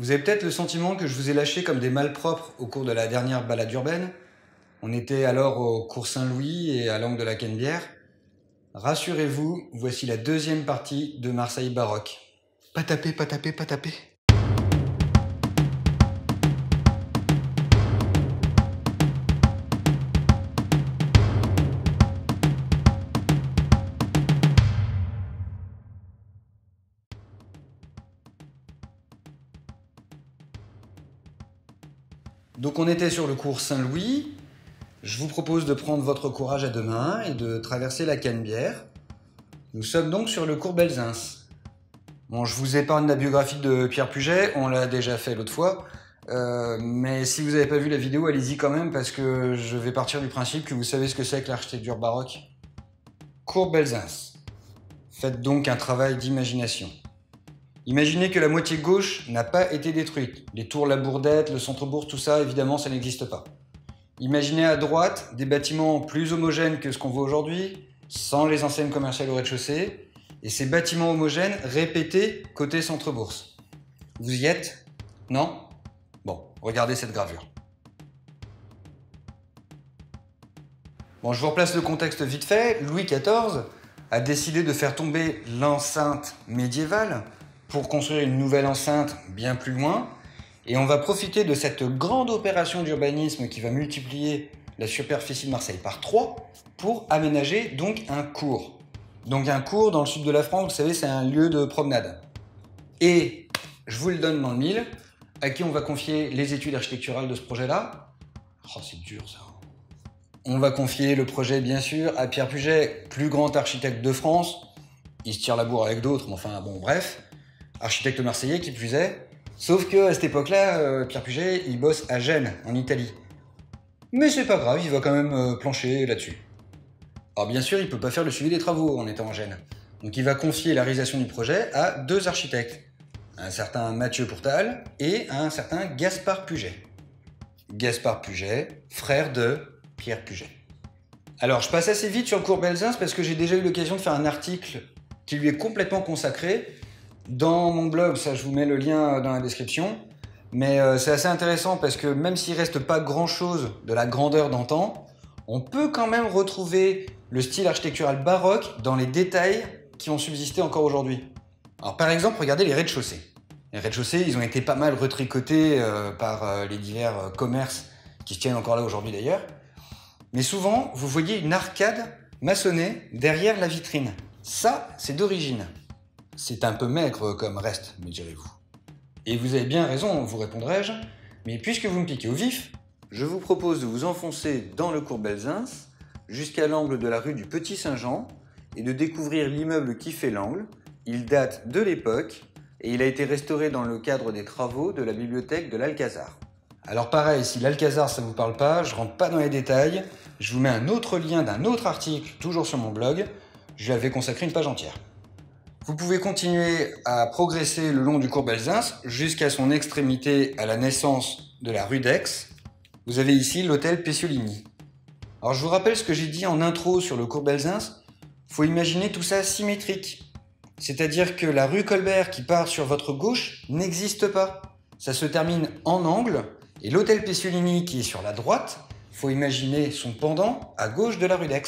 Vous avez peut-être le sentiment que je vous ai lâché comme des malpropres au cours de la dernière balade urbaine. On était alors au cours Saint-Louis et à l'angle de la Canebière. Rassurez-vous, voici la deuxième partie de Marseille baroque. Pas taper, pas taper, pas taper. Donc on était sur le cours Saint-Louis. Je vous propose de prendre votre courage à deux mains et de traverser la Canebière. Nous sommes donc sur le cours Belzunce. Bon, je vous épargne la biographie de Pierre Puget, on l'a déjà fait l'autre fois. Mais si vous n'avez pas vu la vidéo, allez-y quand même parce que je vais partir du principe que vous savez ce que c'est que l'architecture baroque. Cours Belzunce. Faites donc un travail d'imagination. Imaginez que la moitié gauche n'a pas été détruite. Les tours Labourdette, le centre-bourg, tout ça, évidemment, ça n'existe pas. Imaginez à droite des bâtiments plus homogènes que ce qu'on voit aujourd'hui, sans les enseignes commerciales au rez-de-chaussée, et ces bâtiments homogènes répétés côté centre-bourse. Vous y êtes? Non? Bon, regardez cette gravure. Bon, je vous replace le contexte vite fait. Louis XIV a décidé de faire tomber l'enceinte médiévale pour construire une nouvelle enceinte bien plus loin. Et on va profiter de cette grande opération d'urbanisme qui va multiplier la superficie de Marseille par 3 pour aménager donc un cours. Donc un cours dans le sud de la France, vous savez, c'est un lieu de promenade. Et je vous le donne dans le mille, à qui on va confier les études architecturales de ce projet-là. Oh, c'est dur ça. On va confier le projet, bien sûr, à Pierre Puget, plus grand architecte de France. Il se tire la bourre avec d'autres, mais enfin, bon, bref. Architecte marseillais, qui plus est. Sauf qu'à cette époque-là, Pierre Puget, il bosse à Gênes, en Italie. Mais c'est pas grave, il va quand même plancher là-dessus. Alors bien sûr, il peut pas faire le suivi des travaux en étant en Gênes. Donc il va confier la réalisation du projet à 2 architectes. Un certain Mathieu Pourtal et un certain Gaspard Puget. Gaspard Puget, frère de Pierre Puget. Alors je passe assez vite sur le cours Belzunce parce que j'ai déjà eu l'occasion de faire un article qui lui est complètement consacré. Dans mon blog, ça je vous mets le lien dans la description. Mais c'est assez intéressant parce que même s'il reste pas grand chose de la grandeur d'antan, on peut quand même retrouver le style architectural baroque dans les détails qui ont subsisté encore aujourd'hui. Alors par exemple, regardez les rez-de-chaussée. Les rez-de-chaussée, ils ont été pas mal retricotés par les divers commerces qui se tiennent encore là aujourd'hui d'ailleurs. Mais souvent, vous voyez une arcade maçonnée derrière la vitrine. Ça, c'est d'origine. C'est un peu maigre comme reste, me direz-vous. Et vous avez bien raison, vous répondrai-je, mais puisque vous me piquez au vif, je vous propose de vous enfoncer dans le cours Belzunce jusqu'à l'angle de la rue du Petit Saint-Jean et de découvrir l'immeuble qui fait l'angle. Il date de l'époque et il a été restauré dans le cadre des travaux de la bibliothèque de l'Alcazar. Alors pareil, si l'Alcazar ça vous parle pas, je rentre pas dans les détails, je vous mets un autre lien d'un autre article, toujours sur mon blog, je lui avais consacré une page entière. Vous pouvez continuer à progresser le long du cours Belzunce jusqu'à son extrémité à la naissance de la rue d'Aix. Vous avez ici l'hôtel Pecciolini. Alors je vous rappelle ce que j'ai dit en intro sur le cours Belzunce, il faut imaginer tout ça symétrique. C'est-à-dire que la rue Colbert qui part sur votre gauche n'existe pas. Ça se termine en angle et l'hôtel Pecciolini qui est sur la droite, il faut imaginer son pendant à gauche de la rue d'Aix.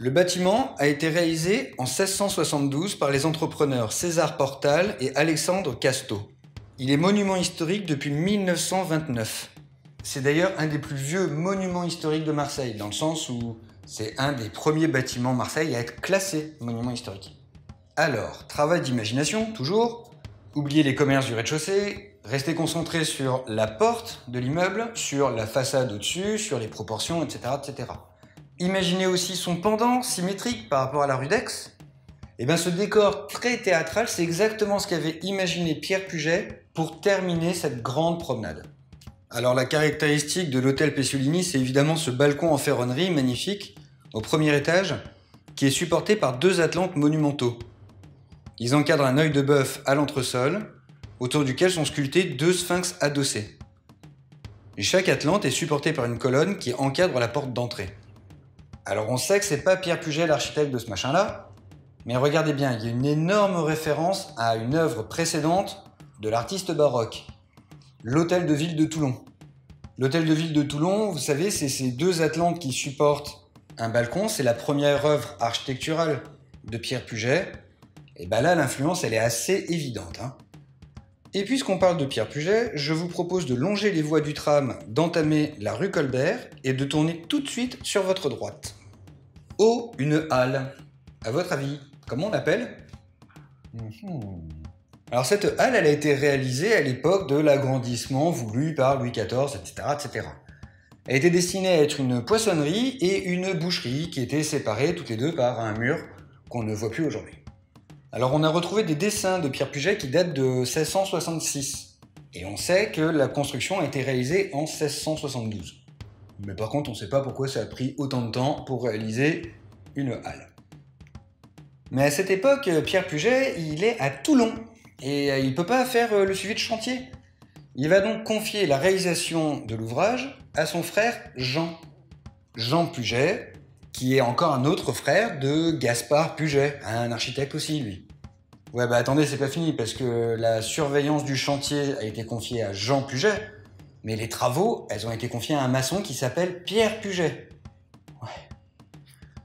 Le bâtiment a été réalisé en 1672 par les entrepreneurs César Portal et Alexandre Casteau. Il est monument historique depuis 1929. C'est d'ailleurs un des plus vieux monuments historiques de Marseille, dans le sens où c'est un des premiers bâtiments Marseille à être classé monument historique. Alors, travail d'imagination, toujours. Oubliez les commerces du rez-de-chaussée, restez concentrés sur la porte de l'immeuble, sur la façade au-dessus, sur les proportions, etc., etc. Imaginez aussi son pendant symétrique par rapport à la rue d'Aix. Et bien ce décor très théâtral, c'est exactement ce qu'avait imaginé Pierre Puget pour terminer cette grande promenade. Alors la caractéristique de l'hôtel Pecciolini, c'est évidemment ce balcon en ferronnerie magnifique au premier étage qui est supporté par 2 atlantes monumentaux. Ils encadrent un œil de bœuf à l'entresol autour duquel sont sculptés 2 sphinx adossés. Et chaque atlante est supporté par une colonne qui encadre la porte d'entrée. Alors on sait que c'est pas Pierre Puget l'architecte de ce machin-là, mais regardez bien, il y a une énorme référence à une œuvre précédente de l'artiste baroque, l'Hôtel de Ville de Toulon. L'Hôtel de Ville de Toulon, vous savez, c'est ces deux Atlantes qui supportent un balcon. C'est la première œuvre architecturale de Pierre Puget. Et ben là, l'influence, elle est assez évidente, hein. Et puisqu'on parle de Pierre Puget, je vous propose de longer les voies du tram, d'entamer la rue Colbert et de tourner tout de suite sur votre droite. Oh, une halle. À votre avis, comment on l'appelle ? Alors cette halle, elle a été réalisée à l'époque de l'agrandissement voulu par Louis XIV, etc., etc. Elle était destinée à être une poissonnerie et une boucherie qui étaient séparées toutes les deux par un mur qu'on ne voit plus aujourd'hui. Alors on a retrouvé des dessins de Pierre Puget qui datent de 1666. Et on sait que la construction a été réalisée en 1672. Mais par contre, on ne sait pas pourquoi ça a pris autant de temps pour réaliser une halle. Mais à cette époque, Pierre Puget, il est à Toulon. Et il ne peut pas faire le suivi de chantier. Il va donc confier la réalisation de l'ouvrage à son frère Jean. Jean Puget, qui est encore un autre frère de Gaspard Puget, un architecte aussi, lui. Ouais, bah attendez, c'est pas fini, parce que la surveillance du chantier a été confiée à Jean Puget, mais les travaux, elles ont été confiés à un maçon qui s'appelle Pierre Puget. Ouais.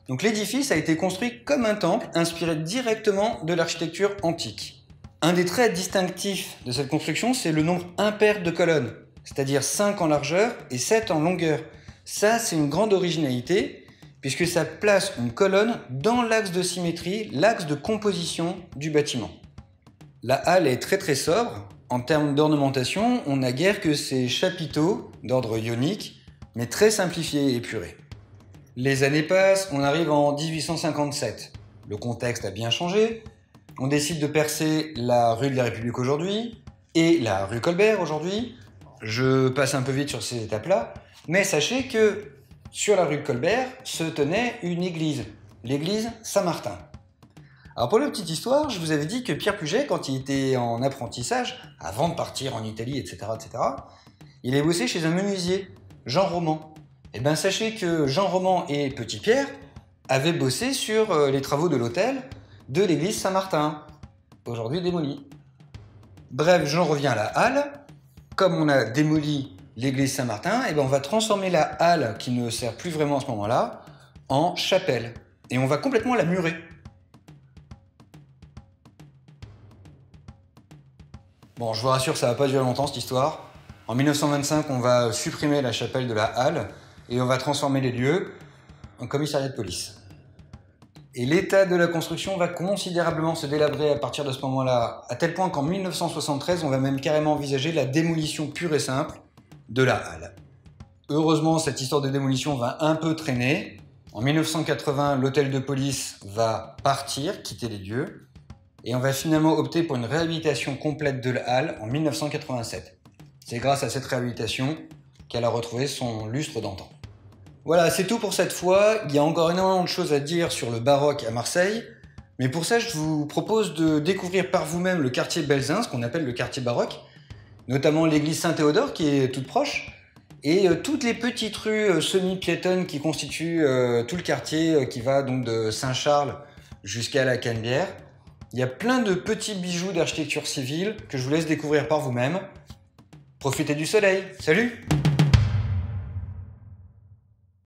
Donc l'édifice a été construit comme un temple, inspiré directement de l'architecture antique. Un des traits distinctifs de cette construction, c'est le nombre impair de colonnes, c'est-à-dire 5 en largeur et 7 en longueur. Ça, c'est une grande originalité, puisque ça place une colonne dans l'axe de symétrie, l'axe de composition du bâtiment. La halle est très très sobre. En termes d'ornementation, on n'a guère que ces chapiteaux d'ordre ionique, mais très simplifiés et épurés. Les années passent, on arrive en 1857. Le contexte a bien changé. On décide de percer la rue de la République aujourd'hui et la rue Colbert aujourd'hui. Je passe un peu vite sur ces étapes-là, mais sachez que sur la rue de Colbert se tenait une église, l'église Saint-Martin. Alors pour la petite histoire, je vous avais dit que Pierre Puget, quand il était en apprentissage, avant de partir en Italie, etc., il avait bossé chez un menuisier, Jean Roman. Et bien sachez que Jean Roman et Petit Pierre avaient bossé sur les travaux de l'hôtel de l'église Saint-Martin, aujourd'hui démolie. Bref, j'en reviens à la halle. Comme on a démoli l'église Saint-Martin, et ben on va transformer la halle, qui ne sert plus vraiment à ce moment-là, en chapelle. Et on va complètement la murer. Bon, je vous rassure, ça va pas durer longtemps cette histoire. En 1925, on va supprimer la chapelle de la halle et on va transformer les lieux en commissariat de police. Et l'état de la construction va considérablement se délabrer à partir de ce moment-là, à tel point qu'en 1973, on va même carrément envisager la démolition pure et simple de la halle. Heureusement, cette histoire de démolition va un peu traîner. En 1980, l'hôtel de police va partir, quitter les lieux, et on va finalement opter pour une réhabilitation complète de la halle en 1987. C'est grâce à cette réhabilitation qu'elle a retrouvé son lustre d'antan. Voilà, c'est tout pour cette fois. Il y a encore énormément de choses à dire sur le baroque à Marseille, mais pour ça, je vous propose de découvrir par vous-même le quartier Belzins, ce qu'on appelle le quartier baroque, notamment l'église Saint-Théodore qui est toute proche, et toutes les petites rues semi-piétonnes qui constituent tout le quartier qui va donc de Saint-Charles jusqu'à la Canebière. Il y a plein de petits bijoux d'architecture civile que je vous laisse découvrir par vous-même. Profitez du soleil. Salut!